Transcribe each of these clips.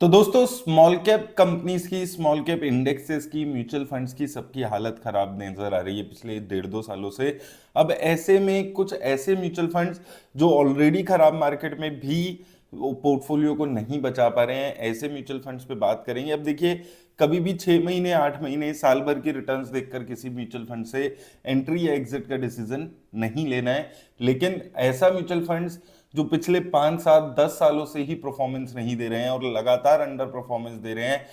तो दोस्तों, small cap companies की, स्मॉल कैप इंडेक्सेस की, म्यूचुअल फंड्स की सबकी हालत खराब नजर आ रही है पिछले 1.5-2 सालों से। अब ऐसे में कुछ ऐसे म्यूचुअल फंड्स जो ऑलरेडी खराब मार्केट में भी पोर्टफोलियो को नहीं बचा पा रहे हैं, ऐसे म्यूचुअल फंड्स पे बात करेंगे। अब देखिए, कभी भी 6 महीने, 8 महीने, साल भर की रिटर्न्स देखकर किसी म्यूचुअल फंड से एंट्री या एग्जिट का डिसीजन नहीं लेना है। लेकिन ऐसा म्यूचुअल फंड्स जो पिछले 5, 7, 10 सालों से ही परफॉर्मेंस नहीं दे रहे हैं और लगातार अंडर परफॉर्मेंस दे रहे हैं,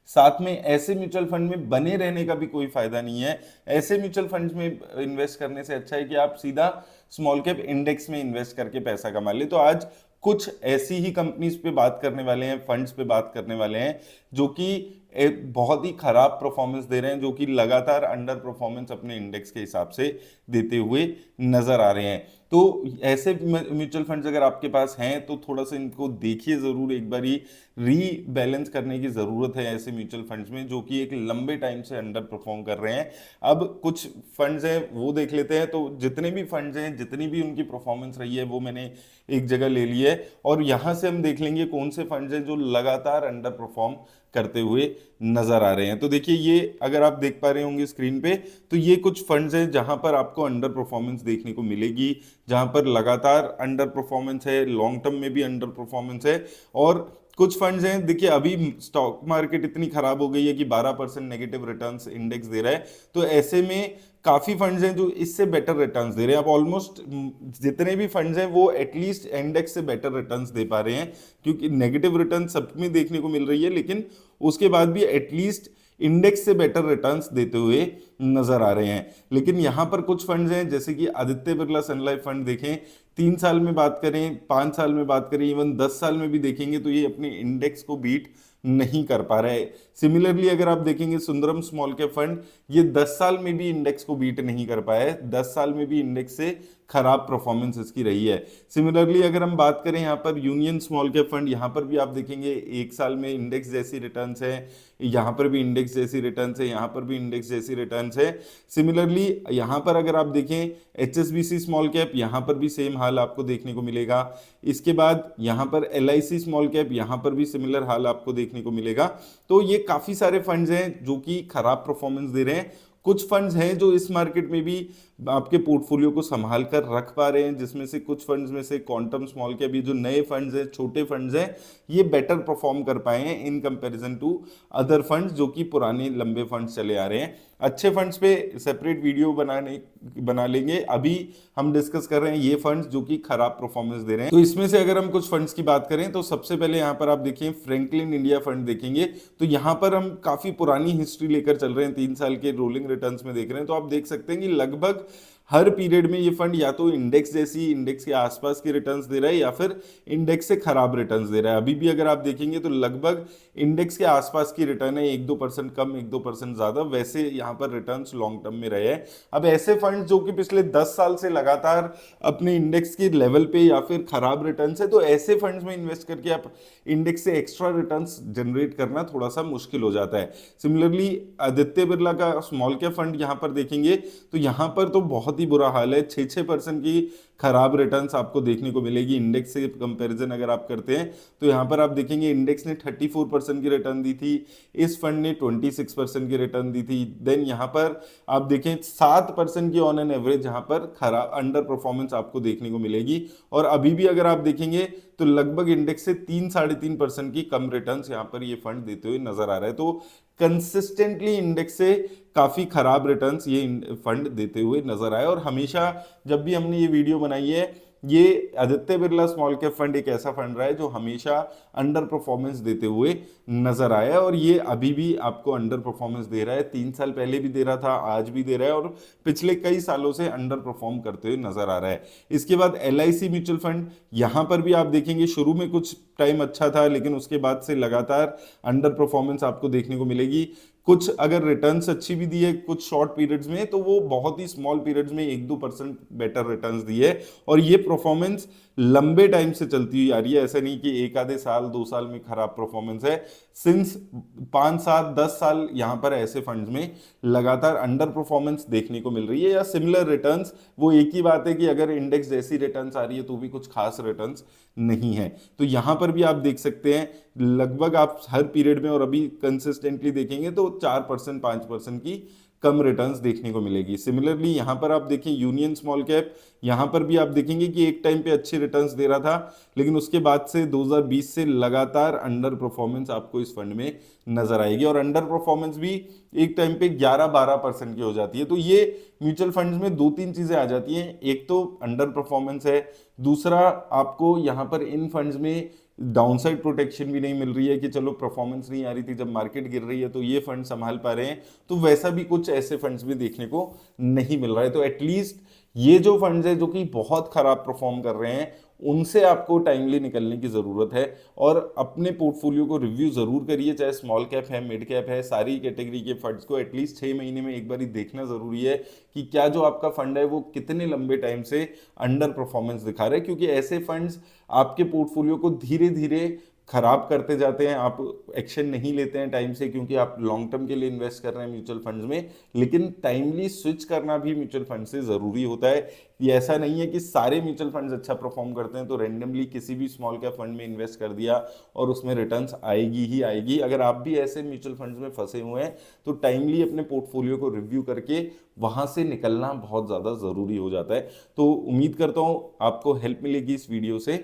साथ में ऐसे म्यूचुअल फंड में बने रहने का भी कोई फायदा नहीं है। ऐसे म्यूचुअल फंड्स में इन्वेस्ट करने से अच्छा है कि आप सीधा स्मॉल कैप इंडेक्स में इन्वेस्ट करके पैसा कमा ले। तो आज कुछ ऐसी ही कंपनीज पे बात करने वाले हैं, फंड्स पे बात करने वाले हैं जो कि एक बहुत ही खराब परफॉर्मेंस दे रहे हैं, जो कि लगातार अंडर परफॉर्मेंस अपने इंडेक्स के हिसाब से देते हुए नजर आ रहे हैं। तो ऐसे म्यूचुअल फंड्स अगर आपके पास हैं तो थोड़ा सा इनको देखिए जरूर, एक बार रीबैलेंस करने की जरूरत है ऐसे म्यूचुअल फंड्स में जो कि एक लंबे टाइम से अंडर परफॉर्म कर रहे हैं। अब कुछ फंड्स हैं वो देख लेते हैं। तो जितने भी फंड्स हैं, जितनी भी उनकी परफॉर्मेंस रही है, वो मैंने एक जगह ले ली है और यहां से हम देख लेंगे कौन से फंड्स हैं जो लगातार अंडर परफॉर्म करते हुए नजर आ रहे हैं। तो देखिए, ये अगर आप देख पा रहे होंगे स्क्रीन पे, तो ये कुछ फंड्स हैं जहां पर आपको अंडर परफॉर्मेंस देखने को मिलेगी, जहां पर लगातार अंडर परफॉर्मेंस है, लॉन्ग टर्म में भी अंडर परफॉर्मेंस है। और कुछ फंड्स हैं, देखिए अभी स्टॉक मार्केट इतनी खराब हो गई है कि 12% नेगेटिव रिटर्न्स इंडेक्स दे रहा है। तो ऐसे में काफी फंड्स हैं जो इससे बेटर रिटर्न्स दे रहे हैं। अब ऑलमोस्ट जितने भी फंड्स हैं वो एटलीस्ट इंडेक्स से बेटर रिटर्न्स दे पा रहे हैं, क्योंकि नेगेटिव रिटर्न सब में देखने को मिल रही है, लेकिन उसके बाद भी एटलीस्ट इंडेक्स से बेटर रिटर्न्स देते हुए नजर आ रहे हैं। लेकिन यहां पर कुछ फंड्स हैं जैसे कि आदित्य बिरला सन लाइफ फंड देखें, 3 साल में बात करें, 5 साल में बात करें, इवन 10 साल में भी देखेंगे तो ये अपने इंडेक्स को बीट नहीं कर पा रहा है। सिमिलरली अगर आप देखेंगे सुंदरम स्मॉल कैप फंड, ये 10 साल में भी इंडेक्स को बीट नहीं कर पाया है, 10 साल में भी इंडेक्स से खराब परफॉर्मेंस इसकी रही है। सिमिलरली अगर हम बात करें यहाँ पर यूनियन स्मॉल कैप फंड, यहाँ पर भी आप देखेंगे 1 साल में इंडेक्स जैसी रिटर्न्स है, यहाँ पर भी इंडेक्स जैसी रिटर्न्स है, यहाँ पर भी इंडेक्स जैसी रिटर्न्स है। सिमिलरली यहाँ पर अगर आप देखें एचएसबीसी स्मॉल कैप, यहाँ पर भी सेम हाल आपको देखने को मिलेगा। इसके बाद यहाँ पर एलआईसी स्मॉल कैप, यहाँ पर भी सिमिलर हाल आपको देखने को मिलेगा। तो ये काफी सारे फंड्स हैं जो कि खराब परफॉर्मेंस दे रहे हैं। कुछ फंड्स हैं जो इस मार्केट में भी आपके पोर्टफोलियो को संभाल कर रख पा रहे हैं, जिसमें से कुछ फंड्स में से क्वांटम स्मॉल कैप, ये जो नए फंड्स हैं, छोटे फंड्स हैं, ये बेटर परफॉर्म कर पाए हैं in comparison to other funds जो कि पुराने लंबे फंड्स चले आ रहे हैं। अच्छे फंड्स पे सेपरेट वीडियो बना लेंगे। अभी हम डिस्कस कर रहे हैं ये फंड्स जो कि खराब परफॉर्मेंस दे रहे हैं। तो इसमें से अगर हम कुछ फंड्स की बात करें तो सबसे पहले यहाँ पर आप देखिए फ्रैंकलिन इंडिया फंड देखेंगे। तो यहाँ पर हम काफी पुरानी हिस्ट्री लेकर चल रहे हैं, 3 साल के रोलिंग रिटर्न्स में देख रहे हैं। तो आप देख सकते हैं कि लगभग हर पीरियड में ये फंड या तो इंडेक्स जैसी, इंडेक्स के आसपास की रिटर्न्स दे रहा है या फिर इंडेक्स से खराब रिटर्न्स दे रहा है। अभी भी अगर आप देखेंगे तो लगभग इंडेक्स के आसपास की रिटर्न है, 1-2% कम, 1-2% ज्यादा, वैसे यहाँ पर रिटर्न्स लॉन्ग टर्म में रहे हैं। अब ऐसे फंड जो कि पिछले 10 साल से लगातार अपने इंडेक्स के लेवल पे या फिर खराब रिटर्न्स है, तो ऐसे फंड्स में इन्वेस्ट करके आप इंडेक्स से एक्स्ट्रा रिटर्न्स जनरेट करना थोड़ा सा मुश्किल हो जाता है। सिमिलरली आदित्य बिरला का स्मॉल कैप फंड यहाँ पर देखेंगे तो यहाँ पर तो बहुत ही बुरा हाल है, 6-6% की खराब रिटर्न्स आपको देखने को मिलेगी इंडेक्स से कंपैरिजन अगर आप करते हैं। तो यहाँ पर आप देखेंगे इंडेक्स ने 34% की रिटर्न दी थी, इस फंड ने 26% की रिटर्न दी थी। देन यहाँ पर आप देखें 7% की ऑन एन एवरेज यहाँ पर खराब अंडर परफॉर्मेंस आपको देखने को मिलेगी। और अभी भी अगर आप देखेंगे तो लगभग इंडेक्स से 3-3.5% की कम रिटर्न्स यहाँ पर ये फंड देते हुए नजर आ रहा है। तो कंसिस्टेंटली इंडेक्स से काफी खराब रिटर्न्स ये फंड देते हुए नजर आए। और हमेशा जब भी हमने ये वीडियो बनाई है, ये Aditya Birla small cap fund एक ऐसा फंड रहा है जो हमेशा अंडर परफॉर्मेंस देते हुए नजर आया है। और ये अभी भी आपको अंडर परफॉर्मेंस दे रहा है, 3 साल पहले भी दे रहा था, आज भी दे रहा है और पिछले कई सालों से अंडर परफॉर्म करते हुए नजर आ रहा है। इसके बाद एलआईसी म्यूचुअल फंड, यहां पर भी आप देखेंगे शुरू में कुछ टाइम अच्छा था, लेकिन उसके बाद से लगातार अंडर परफॉर्मेंस आपको देखने को मिलेगी। कुछ अगर रिटर्न्स अच्छी भी दी है कुछ शॉर्ट पीरियड्स में, तो वो बहुत ही स्मॉल पीरियड्स में 1-2% बेटर रिटर्न्स दी है। और ये परफॉर्मेंस लंबे टाइम से चलती हुई आ रही है। ऐसा नहीं कि एक आधे साल 2 साल में खराब परफॉर्मेंस है। सिंस 5 7 10 साल यहाँ पर ऐसे फंड्स में लगातार अंडर परफॉर्मेंस देखने को मिल रही है या सिमिलर रिटर्न्स। वो एक ही बात है कि अगर इंडेक्स जैसी रिटर्न्स आ रही है तो भी कुछ खास रिटर्न्स नहीं है। तो यहाँ पर भी आप देख सकते हैं लगभग आप हर पीरियड में और अभी कंसिस्टेंटली देखेंगे तो 4% 5% की कम रिटर्न्स देखने को मिलेगी। सिमिलरली यहाँ पर आप देखें यूनियन स्मॉल कैप, यहाँ पर भी आप देखेंगे कि एक टाइम पे अच्छे रिटर्न्स दे रहा था, लेकिन उसके बाद से 2020 से लगातार अंडर परफॉर्मेंस आपको इस फंड में नजर आएगी और अंडर परफॉर्मेंस भी एक टाइम पे 11 12% की हो जाती है। तो ये म्यूचुअल फंड्स में 2 3 चीजें आ जाती हैं, एक तो अंडर परफॉर्मेंस है, दूसरा आपको यहाँ पर इन फंड्स में डाउनसाइड प्रोटेक्शन भी नहीं मिल रही है कि चलो परफॉर्मेंस नहीं आ रही थी जब मार्केट गिर रही है तो ये फंड संभाल पा रहे हैं, तो वैसा भी कुछ ऐसे फंड्स भी देखने को नहीं मिल रहा है। तो एटलीस्ट ये जो फंड्स है जो कि बहुत खराब परफॉर्म कर रहे हैं उनसे आपको टाइमली निकलने की जरूरत है और अपने पोर्टफोलियो को रिव्यू जरूर करिए, चाहे स्मॉल कैप है मिड कैप है, सारी कैटेगरी के फंड्स को एटलीस्ट 6 महीने में एक बार ही देखना जरूरी है कि क्या जो आपका फंड है वो कितने लंबे टाइम से अंडर परफॉर्मेंस दिखा रहे हैं, क्योंकि ऐसे फंड्स आपके पोर्टफोलियो को धीरे धीरे खराब करते जाते हैं। आप एक्शन नहीं लेते हैं टाइम से क्योंकि आप लॉन्ग टर्म के लिए इन्वेस्ट कर रहे हैं म्यूचुअल फंड्स में, लेकिन टाइमली स्विच करना भी म्यूचुअल फंड से जरूरी होता है। ये ऐसा नहीं है कि सारे म्यूचुअल फंड्स अच्छा परफॉर्म करते हैं तो रैंडमली किसी भी स्मॉल कैप फंड में इन्वेस्ट कर दिया और उसमें रिटर्न्स आएगी ही आएगी। अगर आप भी ऐसे म्यूचुअल फंड्स में फंसे हुए हैं तो टाइमली अपने पोर्टफोलियो को रिव्यू करके वहां से निकलना बहुत ज्यादा जरूरी हो जाता है। तो उम्मीद करता हूं आपको हेल्प मिलेगी इस वीडियो से।